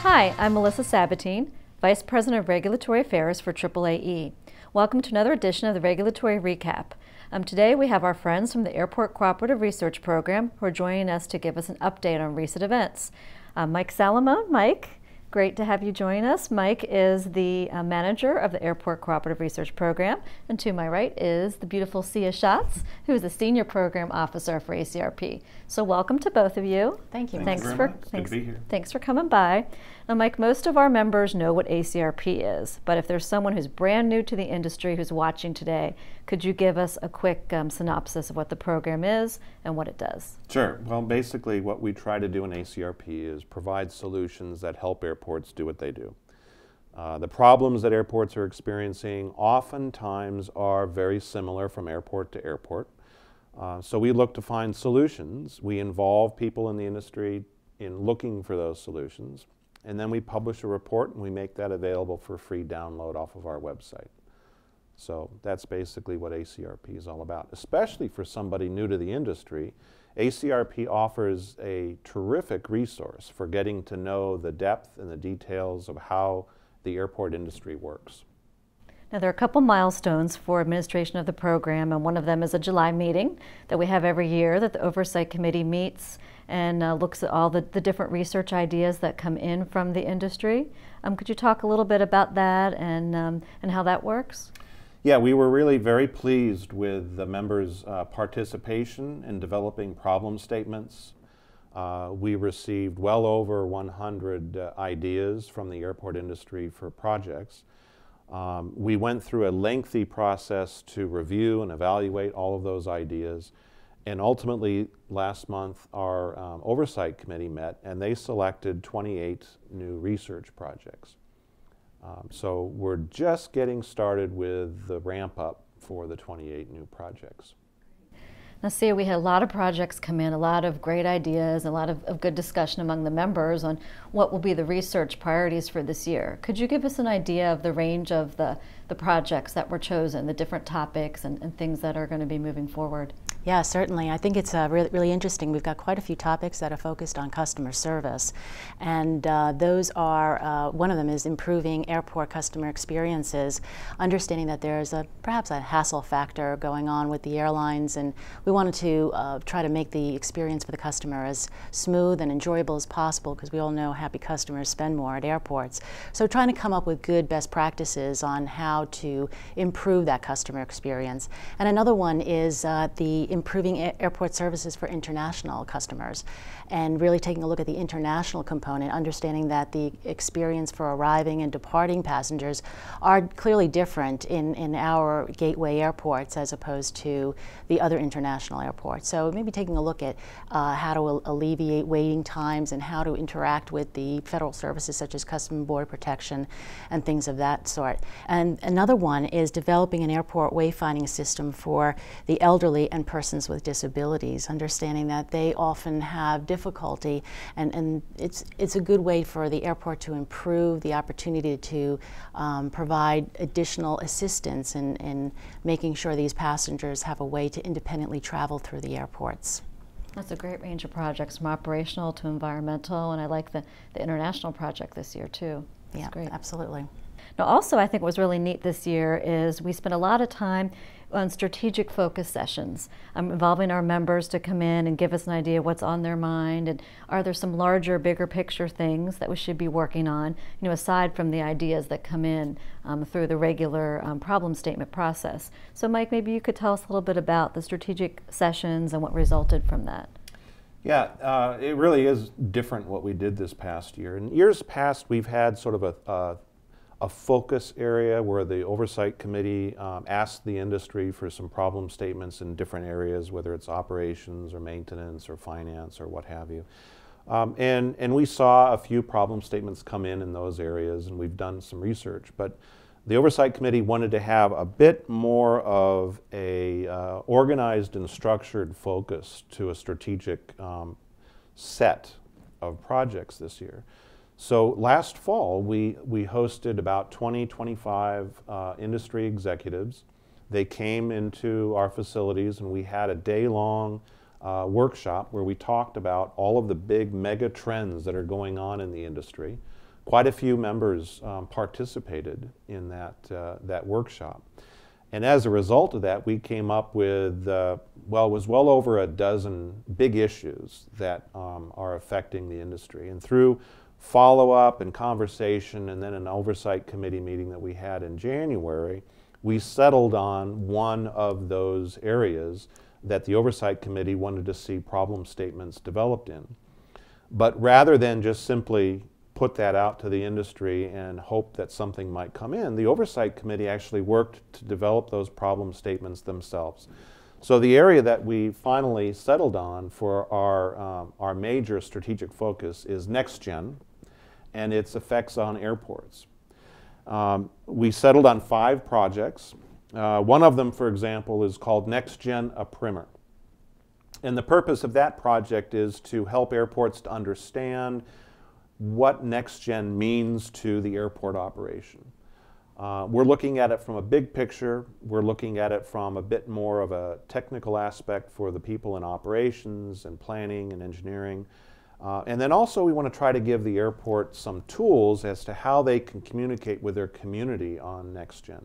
Hi, I'm Melissa Sabatine, Vice President of Regulatory Affairs for AAAE. Welcome to another edition of the Regulatory Recap. Today we have our friends from the Airport Cooperative Research Program who are joining us to give us an update on recent events. Mike Salamone. Mike, great to have you join us. Mike is the manager of the Airport Cooperative Research Program, and to my right is the beautiful Theresia Schatz, who is the Senior Program Officer for ACRP. So welcome to both of you. Thank you. Thanks for coming by. Now, Mike, most of our members know what ACRP is, but if there's someone who's brand new to the industry who's watching today, could you give us a quick synopsis of what the program is and what it does? Sure. Well, basically what we try to do in ACRP is provide solutions that help airports do what they do. The problems that airports are experiencing oftentimes are very similar from airport to airport. So we look to find solutions. We involve people in the industry in looking for those solutions. And then we publish a report and we make that available for free download off of our website. So that's basically what ACRP is all about. Especially for somebody new to the industry, ACRP offers a terrific resource for getting to know the depth and the details of how the airport industry works. Now, there are a couple milestones for administration of the program, and one of them is a July meeting that we have every year that the Oversight Committee meets and looks at all the different research ideas that come in from the industry. Could you talk a little bit about that and how that works? Yeah, we were really very pleased with the members' participation in developing problem statements. We received well over 100 ideas from the airport industry for projects. We went through a lengthy process to review and evaluate all of those ideas. And ultimately, last month, our Oversight Committee met and they selected 28 new research projects. So we're just getting started with the ramp up for the 28 new projects. Now, see, we had a lot of projects come in, a lot of great ideas, a lot of good discussion among the members on what will be the research priorities for this year. Could you give us an idea of the range of the projects that were chosen, the different topics and things that are going to be moving forward? Yeah, certainly. I think it's really interesting. We've got quite a few topics that are focused on customer service, and those are, one of them is improving airport customer experiences, understanding that there's perhaps a hassle factor going on with the airlines, and we wanted to try to make the experience for the customer as smooth and enjoyable as possible, because we all know happy customers spend more at airports. So trying to come up with good best practices on how to improve that customer experience. And another one is the improving airport services for international customers, and really taking a look at the international component, understanding that the experience for arriving and departing passengers are clearly different in our gateway airports as opposed to the other international airports. So maybe taking a look at how to alleviate waiting times and how to interact with the federal services such as Customs and Border Protection and things of that sort. And another one is developing an airport wayfinding system for the elderly and persons with disabilities, understanding that they often have difficulty, and it's a good way for the airport to improve the opportunity to provide additional assistance in making sure these passengers have a way to independently travel through the airports. That's a great range of projects, from operational to environmental, and I like the international project this year too. That's yeah, great. Absolutely. Now, also, I think what was really neat this year is we spent a lot of time on strategic focus sessions, involving our members to come in and give us an idea of what's on their mind, and are there some larger, bigger picture things that we should be working on, aside from the ideas that come in through the regular problem statement process. So Mike, maybe you could tell us a little bit about the strategic sessions and what resulted from that. Yeah, it really is different what we did this past year. In years past, we've had sort of a focus area where the Oversight Committee asked the industry for some problem statements in different areas, whether it's operations or maintenance or finance or what have you. And we saw a few problem statements come in those areas, and we've done some research. But the Oversight Committee wanted to have a bit more of a organized and structured focus to a strategic set of projects this year. So last fall, we hosted about 25 industry executives. They came into our facilities and we had a day-long workshop where we talked about all of the big mega trends that are going on in the industry. quite a few members participated in that workshop. And as a result of that, we came up with, well, it was well over a dozen big issues that are affecting the industry. And through follow-up and conversation and then an oversight committee meeting that we had in January, we settled on one of those areas that the oversight committee wanted to see problem statements developed in. But rather than just simply put that out to the industry and hope that something might come in, the oversight committee actually worked to develop those problem statements themselves. So the area that we finally settled on for our major strategic focus is NextGen and its effects on airports. We settled on 5 projects. One of them, for example, is called NextGen A Primer. And the purpose of that project is to help airports to understand what NextGen means to the airport operation. We're looking at it from a big picture. We're looking at it from a bit more of a technical aspect for the people in operations and planning and engineering. And then also we want to try to give the airport some tools as to how they can communicate with their community on NextGen.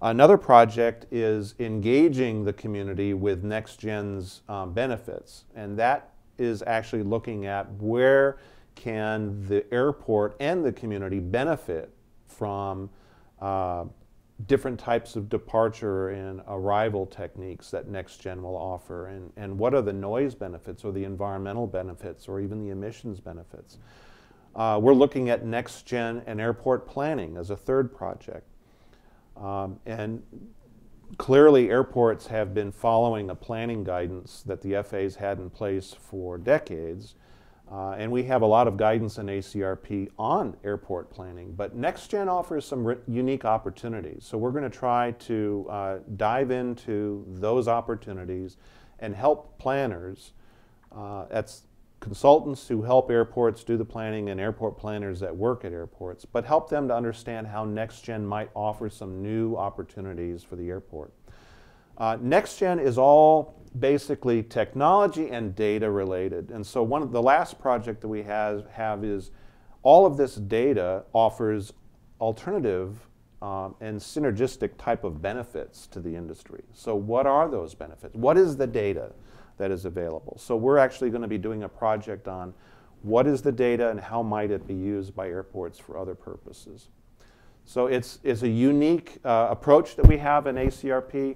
Another project is engaging the community with NextGen's benefits, and that is actually looking at where can the airport and the community benefit from different types of departure and arrival techniques that NextGen will offer, and what are the noise benefits or the environmental benefits or even the emissions benefits. We're looking at NextGen and airport planning as a third project. And clearly airports have been following a planning guidance that the FAA's had in place for decades. And we have a lot of guidance in ACRP on airport planning, but NextGen offers some unique opportunities. So we're going to try to dive into those opportunities and help planners, that's consultants who help airports do the planning and airport planners that work at airports, but help them to understand how NextGen might offer some new opportunities for the airport. NextGen is all basically technology and data related, and so the last project that we have is all of this data offers alternative and synergistic type of benefits to the industry. So what are those benefits? What is the data that is available? So we're actually going to be doing a project on what is the data and how might it be used by airports for other purposes. So it's a unique approach that we have in ACRP.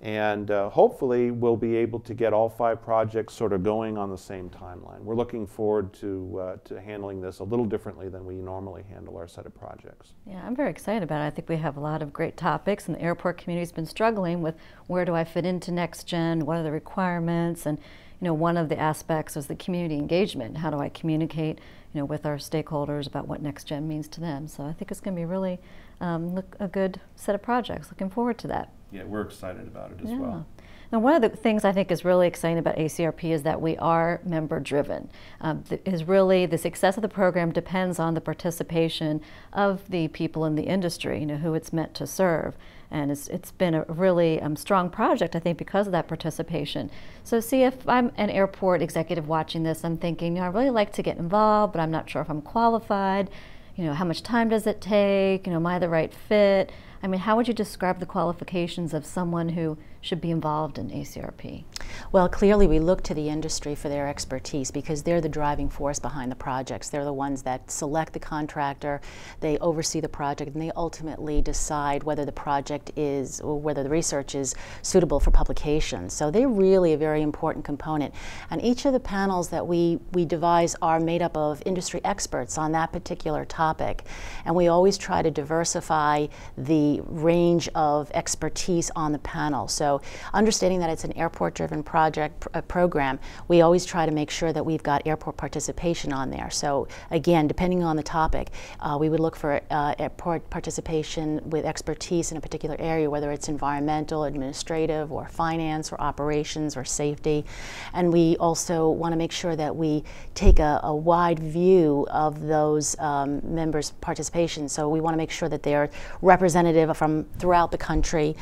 And hopefully we'll be able to get all 5 projects sort of going on the same timeline. We're looking forward to handling this a little differently than we normally handle our set of projects. Yeah, I'm very excited about it. I think we have a lot of great topics, and the airport community's been struggling with where do I fit into NextGen, what are the requirements, and one of the aspects is the community engagement. How do I communicate with our stakeholders about what NextGen means to them? So I think it's going to be really a good set of projects. Looking forward to that. Yeah, we're excited about it as well. Now, one of the things I think is really exciting about ACRP is that we are member-driven. The success of the program depends on the participation of the people in the industry, who it's meant to serve. And it's been a really strong project, I think, because of that participation. So see, if I'm an airport executive watching this, I'm thinking, I really like to get involved, but I'm not sure if I'm qualified. How much time does it take? Am I the right fit? I mean, how would you describe the qualifications of someone who should be involved in ACRP? Well, clearly we look to the industry for their expertise because they're the driving force behind the projects. They're the ones that select the contractor, they oversee the project, and they ultimately decide whether the project is, or whether the research is suitable for publication. So they're really a very important component. And each of the panels that we devise are made up of industry experts on that particular topic. And we always try to diversify the range of expertise on the panel. So understanding that it's an airport-driven program, we always try to make sure that we've got airport participation on there. So again, depending on the topic, we would look for airport participation with expertise in a particular area, whether it's environmental, administrative, or finance, or operations, or safety. And we also want to make sure that we take a wide view of those members' participation. So we want to make sure that they're representative representative from throughout the country.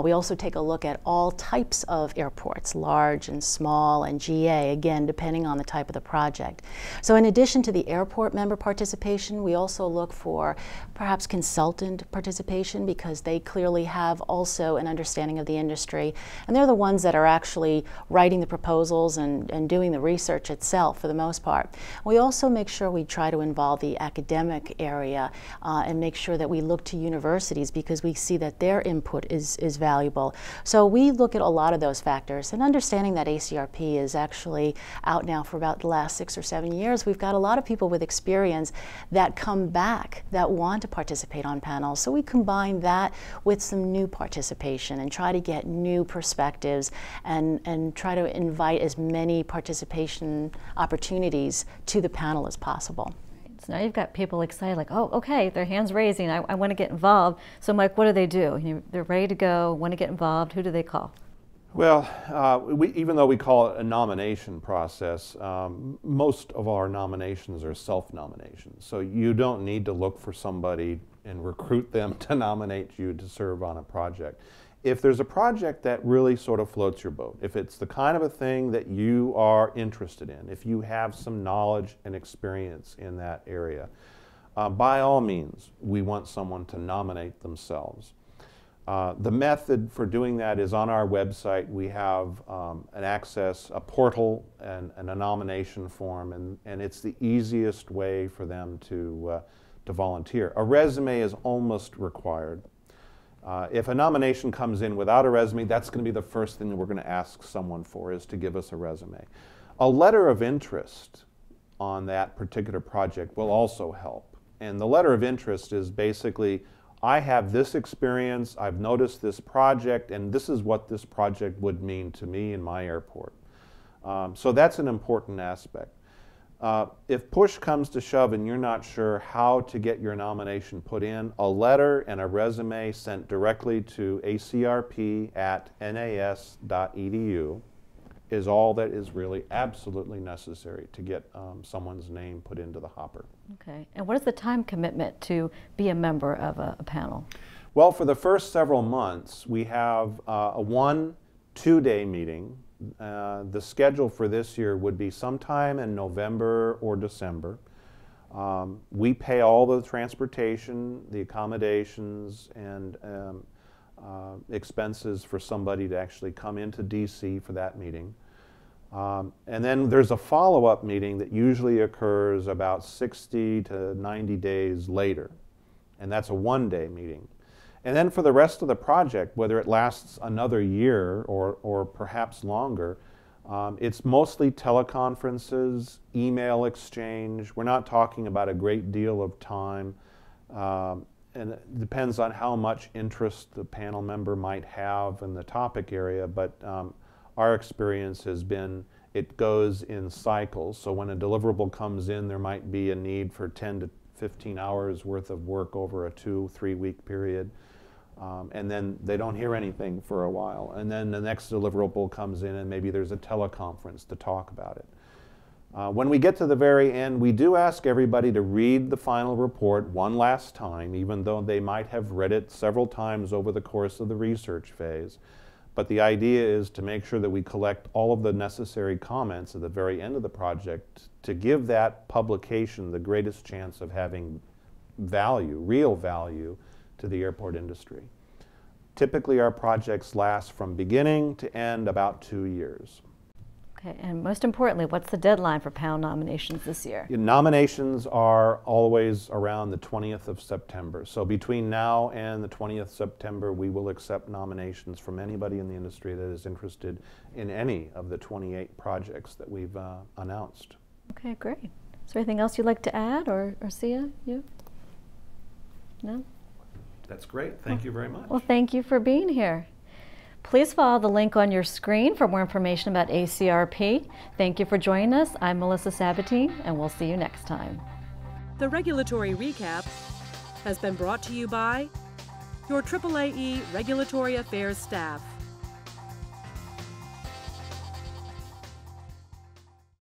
We also take a look at all types of airports, large and small and GA, again, depending on the type of the project. So in addition to the airport member participation, we also look for perhaps consultant participation, because they clearly have also an understanding of the industry, and they're the ones that are actually writing the proposals and doing the research itself for the most part. We also make sure we try to involve the academic area and make sure that we look to universities, because we see that their input is valuable. So we look at a lot of those factors, and understanding that ACRP is actually out now for about the last 6 or 7 years, we've got a lot of people with experience that come back that want to participate on panels. So we combine that with some new participation and try to get new perspectives and try to invite as many participation opportunities to the panel as possible. So now you've got people excited, like, oh, okay, their hands raising, I want to get involved. So Mike, what do they do? They're ready to go, want to get involved. Who do they call? Well, even though we call it a nomination process, most of our nominations are self-nominations. So you don't need to look for somebody and recruit them to nominate you to serve on a project. If there's a project that really sort of floats your boat, if it's the kind of a thing that you are interested in, if you have some knowledge and experience in that area, by all means, we want someone to nominate themselves. The method for doing that is on our website. We have a portal and a nomination form, and it's the easiest way for them to volunteer. A resume is almost required. If a nomination comes in without a resume, that's going to be the first thing that we're going to ask someone for, is to give us a resume. A letter of interest on that particular project will also help. And the letter of interest is basically, I have this experience, I've noticed this project, and this is what this project would mean to me and my airport. So that's an important aspect. If push comes to shove and you're not sure how to get your nomination put in, a letter and a resume sent directly to acrp@nas.edu is all that is really absolutely necessary to get someone's name put into the hopper. Okay, and what is the time commitment to be a member of a panel? Well, for the first several months, we have a 1-2-day meeting. The schedule for this year would be sometime in November or December. We pay all the transportation, the accommodations, and expenses for somebody to actually come into DC for that meeting. And then there's a follow-up meeting that usually occurs about 60 to 90 days later, and that's a 1-day meeting. And then for the rest of the project, whether it lasts another year or perhaps longer, it's mostly teleconferences, email exchange. We're not talking about a great deal of time, and it depends on how much interest the panel member might have in the topic area, but our experience has been it goes in cycles. So when a deliverable comes in, there might be a need for 10 to 15 hours worth of work over a 2-3 week period. And then they don't hear anything for a while. And then the next deliverable comes in and maybe there's a teleconference to talk about it. When we get to the very end, we do ask everybody to read the final report one last time, even though they might have read it several times over the course of the research phase. But the idea is to make sure that we collect all of the necessary comments at the very end of the project to give that publication the greatest chance of having value, real value, to the airport industry. Typically our projects last from beginning to end about 2 years. Okay, and most importantly, what's the deadline for panel nominations this year? Nominations are always around the 20th of September. So between now and the 20th of September, we will accept nominations from anybody in the industry that is interested in any of the 28 projects that we've announced. Okay, great. Is there anything else you'd like to add, or Sia, you? No? That's great. Thank you very much. Well, thank you for being here. Please follow the link on your screen for more information about ACRP. Thank you for joining us. I'm Melissa Sabatine, and we'll see you next time. The Regulatory Recap has been brought to you by your AAAE Regulatory Affairs staff.